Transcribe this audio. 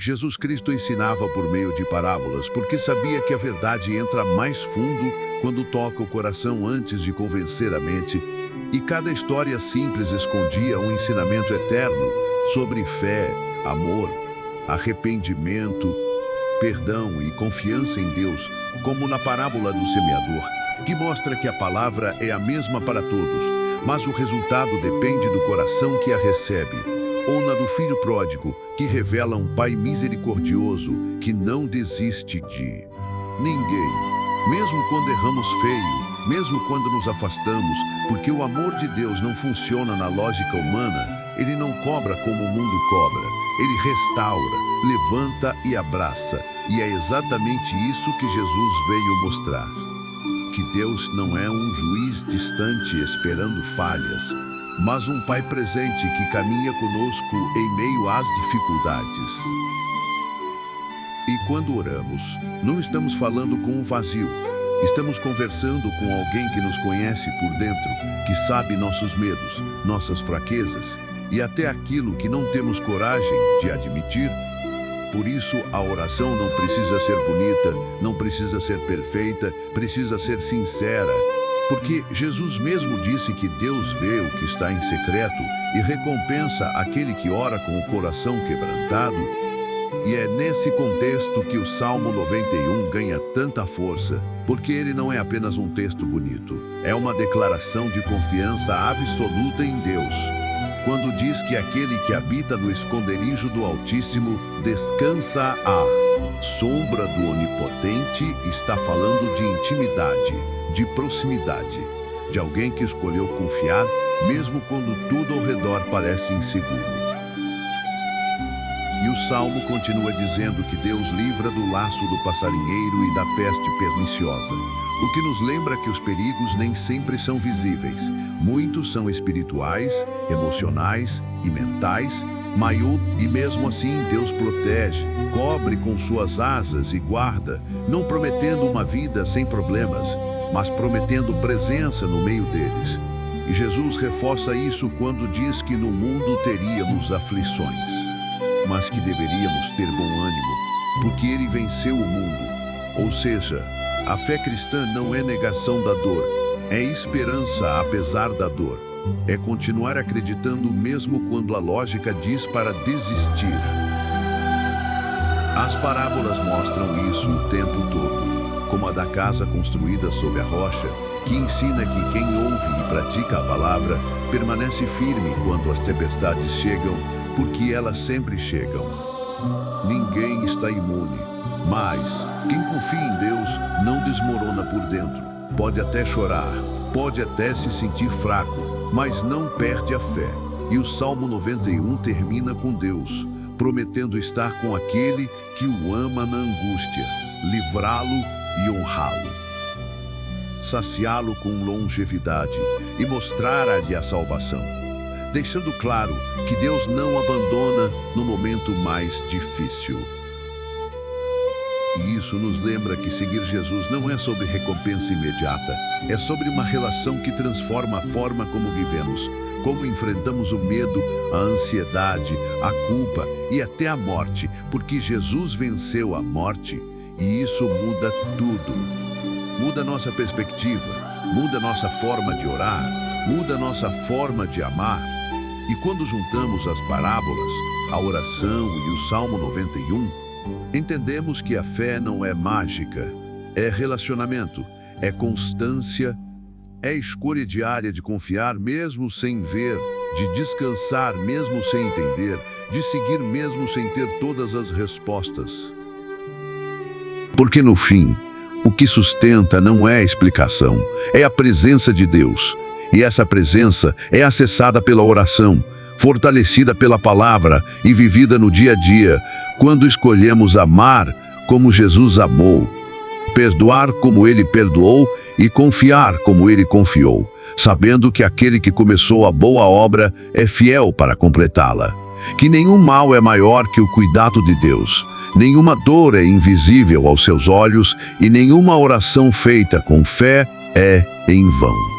Jesus Cristo ensinava por meio de parábolas, porque sabia que a verdade entra mais fundo quando toca o coração antes de convencer a mente, e cada história simples escondia um ensinamento eterno sobre fé, amor, arrependimento, perdão e confiança em Deus, como na parábola do semeador, que mostra que a palavra é a mesma para todos, mas o resultado depende do coração que a recebe, ou na do filho pródigo, que revela um pai misericordioso que não desiste de ninguém, mesmo quando erramos feio, mesmo quando nos afastamos, porque o amor de Deus não funciona na lógica humana. Ele não cobra como o mundo cobra, ele restaura, levanta e abraça, e é exatamente isso que Jesus veio mostrar. Que Deus não é um juiz distante esperando falhas, mas um Pai presente que caminha conosco em meio às dificuldades. E quando oramos, não estamos falando com um vazio. Estamos conversando com alguém que nos conhece por dentro, que sabe nossos medos, nossas fraquezas e até aquilo que não temos coragem de admitir. Por isso, a oração não precisa ser bonita, não precisa ser perfeita, precisa ser sincera. Porque Jesus mesmo disse que Deus vê o que está em secreto e recompensa aquele que ora com o coração quebrantado. E é nesse contexto que o Salmo 91 ganha tanta força, porque ele não é apenas um texto bonito, é uma declaração de confiança absoluta em Deus. Quando diz que aquele que habita no esconderijo do Altíssimo descansa à sombra do Onipotente, está falando de intimidade, de proximidade, de alguém que escolheu confiar, mesmo quando tudo ao redor parece inseguro. E o Salmo continua dizendo que Deus livra do laço do passarinheiro e da peste perniciosa, o que nos lembra que os perigos nem sempre são visíveis. Muitos são espirituais, emocionais e mentais, e mesmo assim Deus protege, cobre com suas asas e guarda, não prometendo uma vida sem problemas, mas prometendo presença no meio deles. E Jesus reforça isso quando diz que no mundo teríamos aflições, mas que deveríamos ter bom ânimo, porque ele venceu o mundo. Ou seja, a fé cristã não é negação da dor, é esperança apesar da dor. É continuar acreditando mesmo quando a lógica diz para desistir. As parábolas mostram isso o tempo todo, como a da casa construída sobre a rocha, que ensina que quem ouve e pratica a palavra permanece firme quando as tempestades chegam, porque elas sempre chegam. Ninguém está imune, mas quem confia em Deus não desmorona por dentro. Pode até chorar, pode até se sentir fraco, mas não perde a fé. E o Salmo 91 termina com Deus, prometendo estar com aquele que o ama na angústia, livrá-lo e honrá-lo, saciá-lo com longevidade e mostrar-lhe a salvação, deixando claro que Deus não abandona no momento mais difícil. E isso nos lembra que seguir Jesus não é sobre recompensa imediata, é sobre uma relação que transforma a forma como vivemos, como enfrentamos o medo, a ansiedade, a culpa e até a morte, porque Jesus venceu a morte e isso muda tudo. Muda nossa perspectiva, muda nossa forma de orar, muda nossa forma de amar. E quando juntamos as parábolas, a oração e o Salmo 91, entendemos que a fé não é mágica, é relacionamento, é constância, é escolha diária de confiar mesmo sem ver, de descansar mesmo sem entender, de seguir mesmo sem ter todas as respostas. Porque no fim, o que sustenta não é a explicação, é a presença de Deus. E essa presença é acessada pela oração, fortalecida pela palavra e vivida no dia a dia, quando escolhemos amar como Jesus amou, perdoar como ele perdoou e confiar como ele confiou, sabendo que aquele que começou a boa obra é fiel para completá-la. Que nenhum mal é maior que o cuidado de Deus, nenhuma dor é invisível aos seus olhos e nenhuma oração feita com fé é em vão.